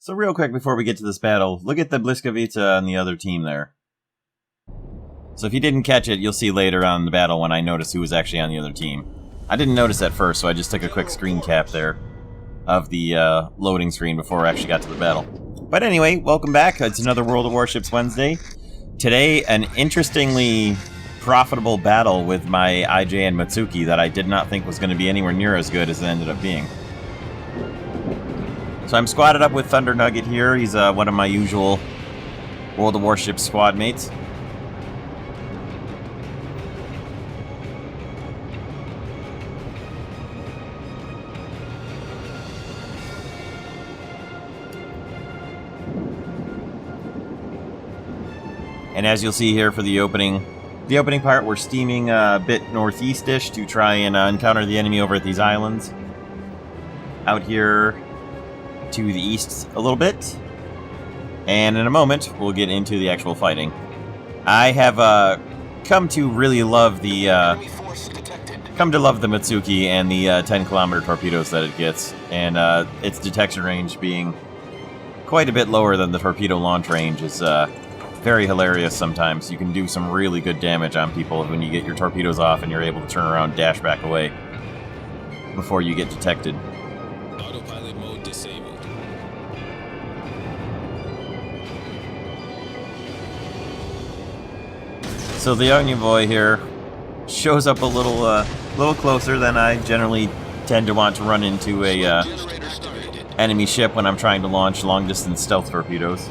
So real quick before we get to this battle, look at the Bliskovica on the other team there. So if you didn't catch it, you'll see later on in the battle when I notice who was actually on the other team. I didn't notice at first, so I just took a quick screen cap there of the loading screen before I actually got to the battle. But anyway, welcome back. It's another World of Warships Wednesday. Today, an interestingly profitable battle with my IJ and Mutsuki that I did not think was going to be anywhere near as good as it ended up being. So I'm squatted up with Thunder Nugget here. He's one of my usual World of Warships squad mates. And as you'll see here for the opening part, we're steaming a bit northeast-ish to try and encounter the enemy over at these islands. Out here to the east a little bit. And in a moment, we'll get into the actual fighting. I have come to really love the Mutsuki and the 10-kilometer torpedoes that it gets, and its detection range being quite a bit lower than the torpedo launch range is very hilarious sometimes. You can do some really good damage on people when you get your torpedoes off and you're able to turn around and dash back away before you get detected. Autopilot mode disabled. So the Envoy here shows up a little closer than I generally tend to want to run into a enemy ship when I'm trying to launch long-distance stealth torpedoes.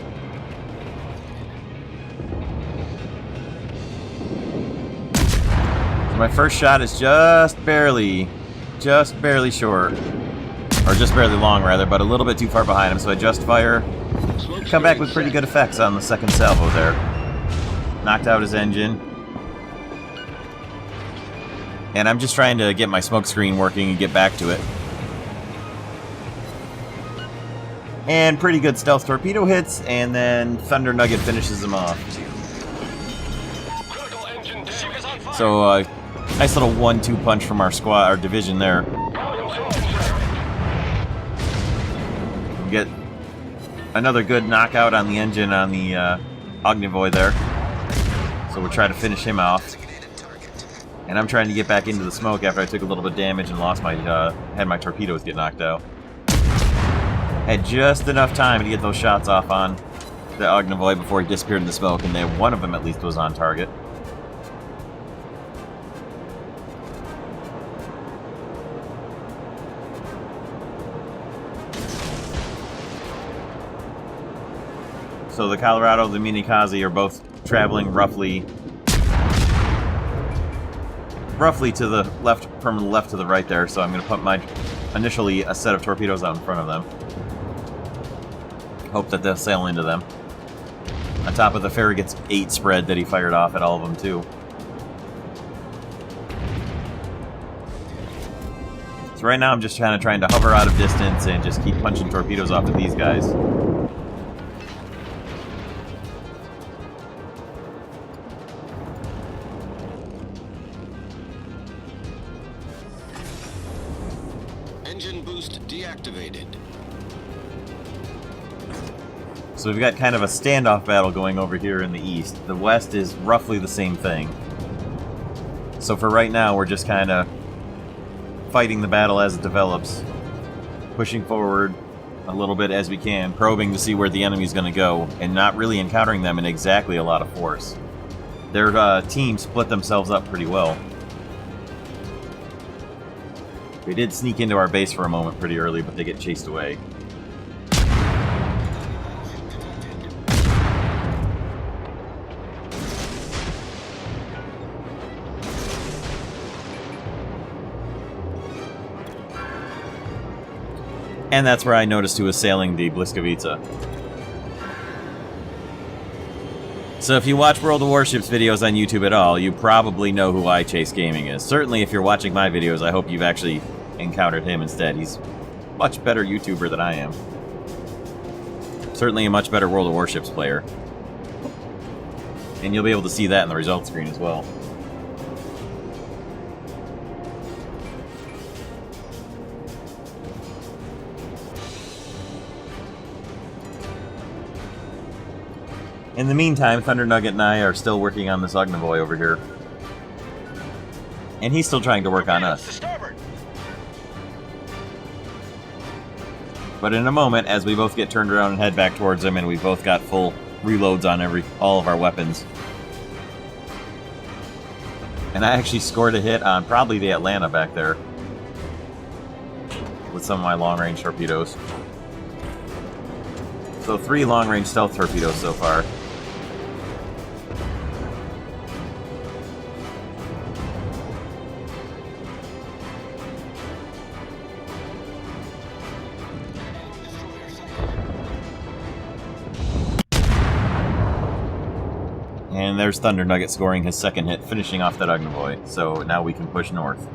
My first shot is just barely short. Or just barely long, rather, but a little bit too far behind him, so I just fire. Come back with pretty good effects on the second salvo there. Knocked out his engine. And I'm just trying to get my smoke screen working and get back to it. And pretty good stealth torpedo hits, and then Thunder Nugget finishes him off. So, nice little 1-2 punch from our division there. We get another good knockout on the engine on the Ognivoy there. So we'll try to finish him off. And I'm trying to get back into the smoke after I took a little bit of damage and lost my had my torpedoes get knocked out. Had just enough time to get those shots off on the Ognivoy before he disappeared in the smoke, and then one of them at least was on target. So the Colorado and the Minikaze are both traveling roughly to the left, from the left to the right there, so I'm going to put initially a set of torpedoes out in front of them. Hope that they'll sail into them. On top of the Farragut's 8 spread that he fired off at all of them, too. So right now I'm just trying to hover out of distance and just keep punching torpedoes off at these guys. Engine boost deactivated. So we've got kind of a standoff battle going over here in the east. The west is roughly the same thing. So for right now, we're just kind of fighting the battle as it develops. Pushing forward a little bit as we can, probing to see where the enemy's going to go, and not really encountering them in exactly a lot of force. Their team split themselves up pretty well. They did sneak into our base for a moment pretty early, but they get chased away. And that's where I noticed who was sailing the Bliskovica. So if you watch World of Warships videos on YouTube at all, you probably know who iChase Gaming is. Certainly if you're watching my videos, I hope you've actually encountered him instead. He's a much better YouTuber than I am. Certainly a much better World of Warships player. And you'll be able to see that in the results screen as well. In the meantime, Thunder Nugget and I are still working on this Ognivoy over here. And he's still trying to work on us. But in a moment, as we both get turned around and head back towards him, and we both got full reloads on all of our weapons. And I actually scored a hit on probably the Atlanta back there. With some of my long-range torpedoes. So 3 long-range stealth torpedoes so far. And there's Thunder Nugget scoring his second hit, finishing off that Ognivoy. So now we can push north.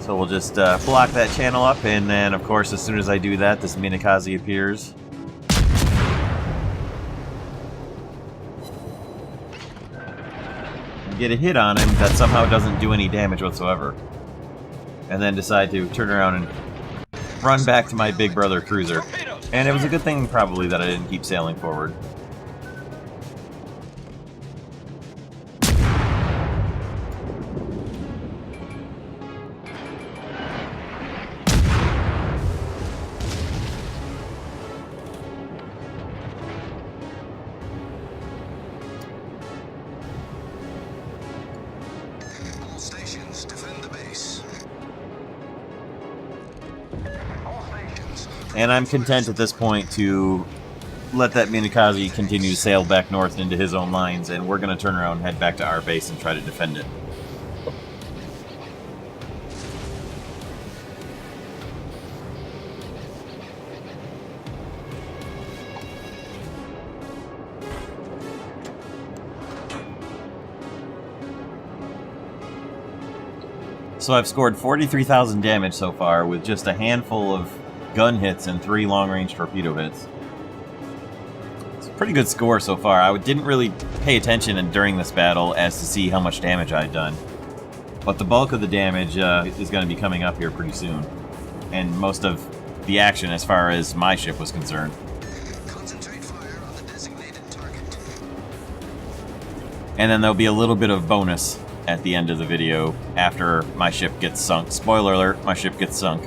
So we'll just block that channel up, and then, of course, as soon as I do that, this Minakaze appears. And get a hit on him that somehow doesn't do any damage whatsoever. And then decide to turn around and run back to my big brother cruiser. And it was a good thing, probably, that I didn't keep sailing forward. And I'm content at this point to let that Minakaze continue to sail back north into his own lines, and we're going to turn around and head back to our base and try to defend it. So I've scored 43,000 damage so far with just a handful of gun hits and 3 long-range torpedo hits. It's a pretty good score so far. I didn't really pay attention during this battle as to see how much damage I'd done. But the bulk of the damage is going to be coming up here pretty soon. And most of the action as far as my ship was concerned. Concentrate fire on the designated target. And then there'll be a little bit of bonus at the end of the video after my ship gets sunk. Spoiler alert, my ship gets sunk.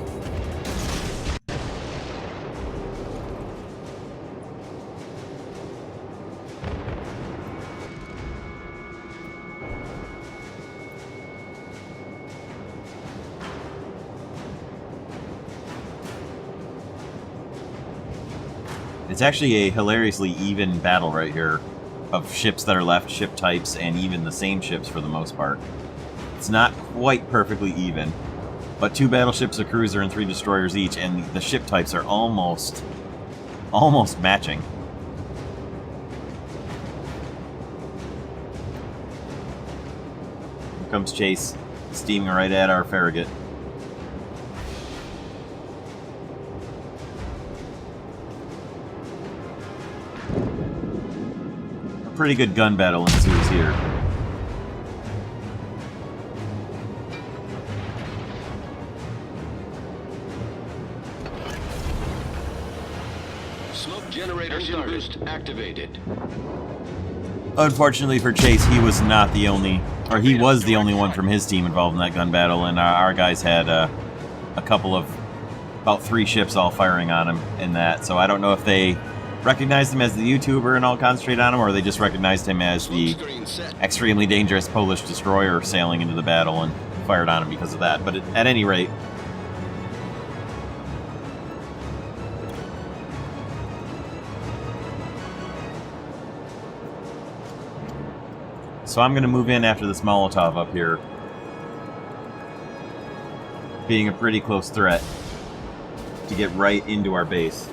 It's actually a hilariously even battle right here of ships that are left, ship types, and even the same ships for the most part. It's not quite perfectly even, but 2 battleships, a cruiser, and 3 destroyers each, and the ship types are almost matching. Here comes Chase, steaming right at our Farragut. Pretty good gun battle ensues here. Smoke generator engine boost activated. Unfortunately for Chase, he was not the only, or he was the only one from his team involved in that gun battle, and our guys had a couple of, about 3 ships all firing on him in that, so I don't know if they recognized him as the YouTuber and all concentrate on him, or they just recognized him as the extremely dangerous Polish destroyer sailing into the battle and fired on him because of that. But at any rate, so I'm going to move in after this Molotov up here, being a pretty close threat to get right into our base.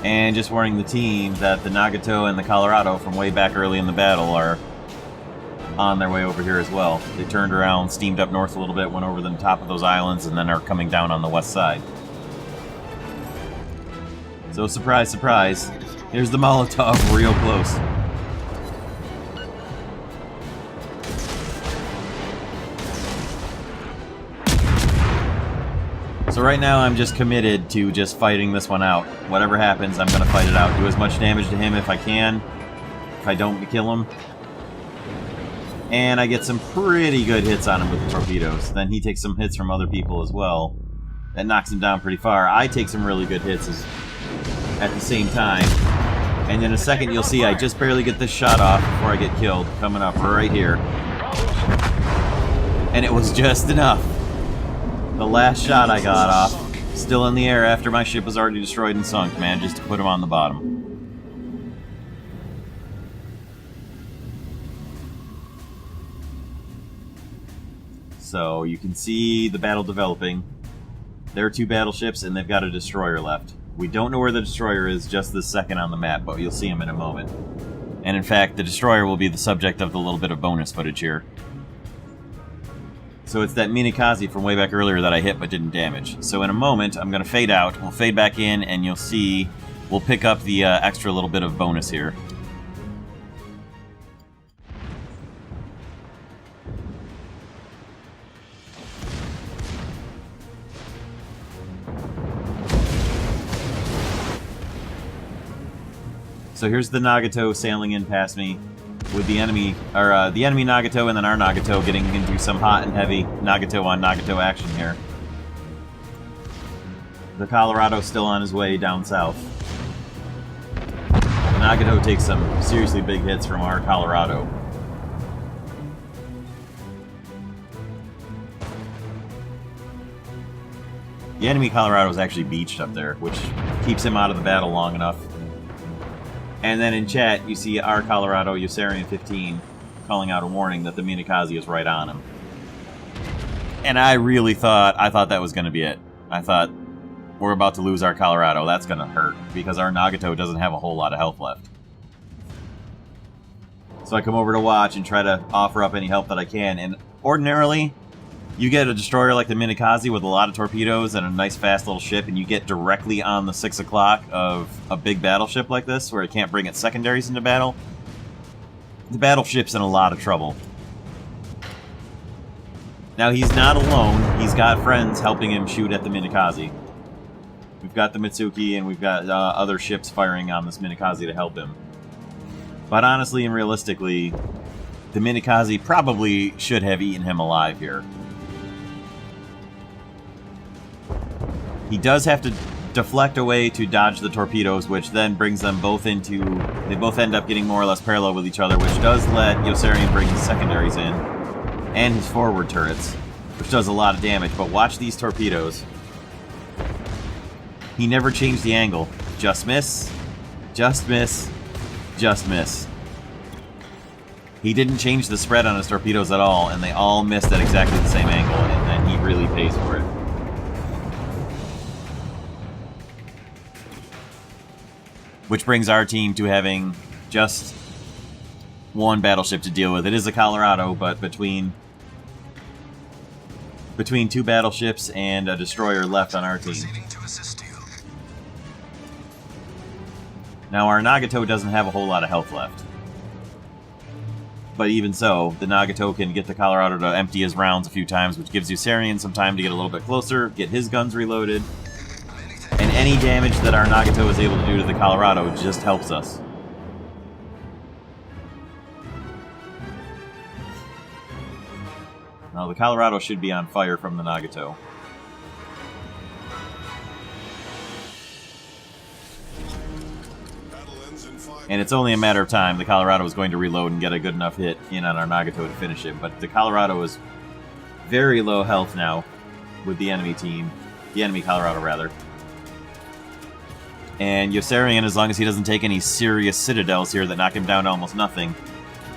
And just warning the team that the Nagato and the Colorado from way back early in the battle are on their way over here as well. They turned around, steamed up north a little bit, went over the top of those islands, and then are coming down on the west side. So surprise, surprise, here's the Molotov real close. So right now I'm just committed to just fighting this one out. Whatever happens, I'm going to fight it out. Do as much damage to him if I can. If I don't kill him. And I get some pretty good hits on him with the torpedoes. Then he takes some hits from other people as well. That knocks him down pretty far. I take some really good hits at the same time. And in a second you'll see I just barely get this shot off before I get killed. Coming up right here. And it was just enough. The last shot I got off, still in the air after my ship was already destroyed and sunk, man, just to put him on the bottom. So you can see the battle developing. There are 2 battleships and they've got a destroyer left. We don't know where the destroyer is just this second on the map, but you'll see him in a moment. And in fact, the destroyer will be the subject of the little bit of bonus footage here. So it's that Minikaze from way back earlier that I hit but didn't damage. So in a moment, I'm going to fade out, we'll fade back in, and you'll see we'll pick up the extra little bit of bonus here. So here's the Nagato sailing in past me with the enemy Nagato and then our Nagato getting into some hot and heavy Nagato on Nagato action here. The Colorado's still on his way down south. The Nagato takes some seriously big hits from our Colorado. The enemy Colorado is actually beached up there, which keeps him out of the battle long enough. And then in chat, you see our Colorado, Yossarian 15, calling out a warning that the Minikaze is right on him. And I thought that was going to be it. I thought, we're about to lose our Colorado, that's going to hurt, because our Nagato doesn't have a whole lot of health left. So I come over to watch and try to offer up any help that I can, and ordinarily, you get a destroyer like the Minikaze with a lot of torpedoes and a nice fast little ship, and you get directly on the 6 o'clock of a big battleship like this, where it can't bring its secondaries into battle. The battleship's in a lot of trouble. Now, he's not alone. He's got friends helping him shoot at the Minikaze. We've got the Mutsuki, and we've got other ships firing on this Minikaze to help him. But honestly and realistically, the Minikaze probably should have eaten him alive here. He does have to deflect away to dodge the torpedoes, which then brings them both into... They both end up getting more or less parallel with each other, which does let Yossarian bring his secondaries in, and his forward turrets, which does a lot of damage. But watch these torpedoes. He never changed the angle. Just miss, just miss, just miss. He didn't change the spread on his torpedoes at all, and they all missed at exactly the same angle, and then he really pays for it. Which brings our team to having just one battleship to deal with. It is a Colorado, but between 2 battleships and a destroyer left on our team. Now, our Nagato doesn't have a whole lot of health left. But even so, the Nagato can get the Colorado to empty his rounds a few times, which gives Yossarian some time to get a little bit closer, get his guns reloaded. And any damage that our Nagato is able to do to the Colorado just helps us. Now, the Colorado should be on fire from the Nagato. And it's only a matter of time. The Colorado is going to reload and get a good enough hit in on our Nagato to finish it. But the Colorado is very low health now with the enemy team. The enemy Colorado, rather. And Yossarian, as long as he doesn't take any serious citadels here that knock him down to almost nothing,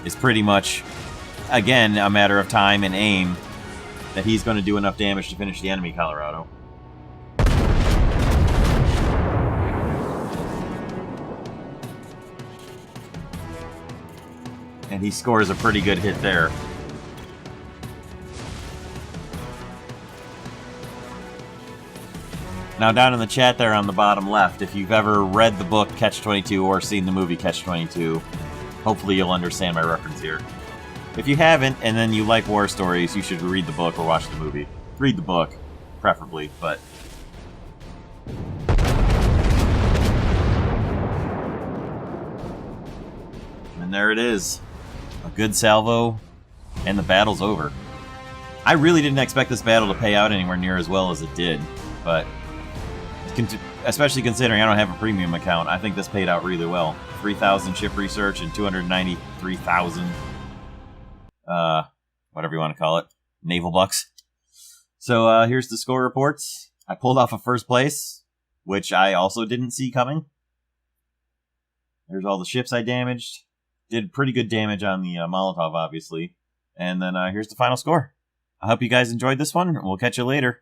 is pretty much, again, a matter of time and aim that he's going to do enough damage to finish the enemy Colorado. And he scores a pretty good hit there. Now down in the chat there on the bottom left, if you've ever read the book Catch-22 or seen the movie Catch-22, hopefully you'll understand my reference here. If you haven't, and then you like war stories, you should read the book or watch the movie. Read the book, preferably, but... And there it is. A good salvo, and the battle's over. I really didn't expect this battle to pay out anywhere near as well as it did, but... especially considering I don't have a premium account, I think this paid out really well. 3,000 ship research and 293,000, whatever you want to call it, naval bucks. So here's the score reports. I pulled off a first place, which I also didn't see coming. There's all the ships I damaged. Did pretty good damage on the Molotov, obviously. And then here's the final score. I hope you guys enjoyed this one. We'll catch you later.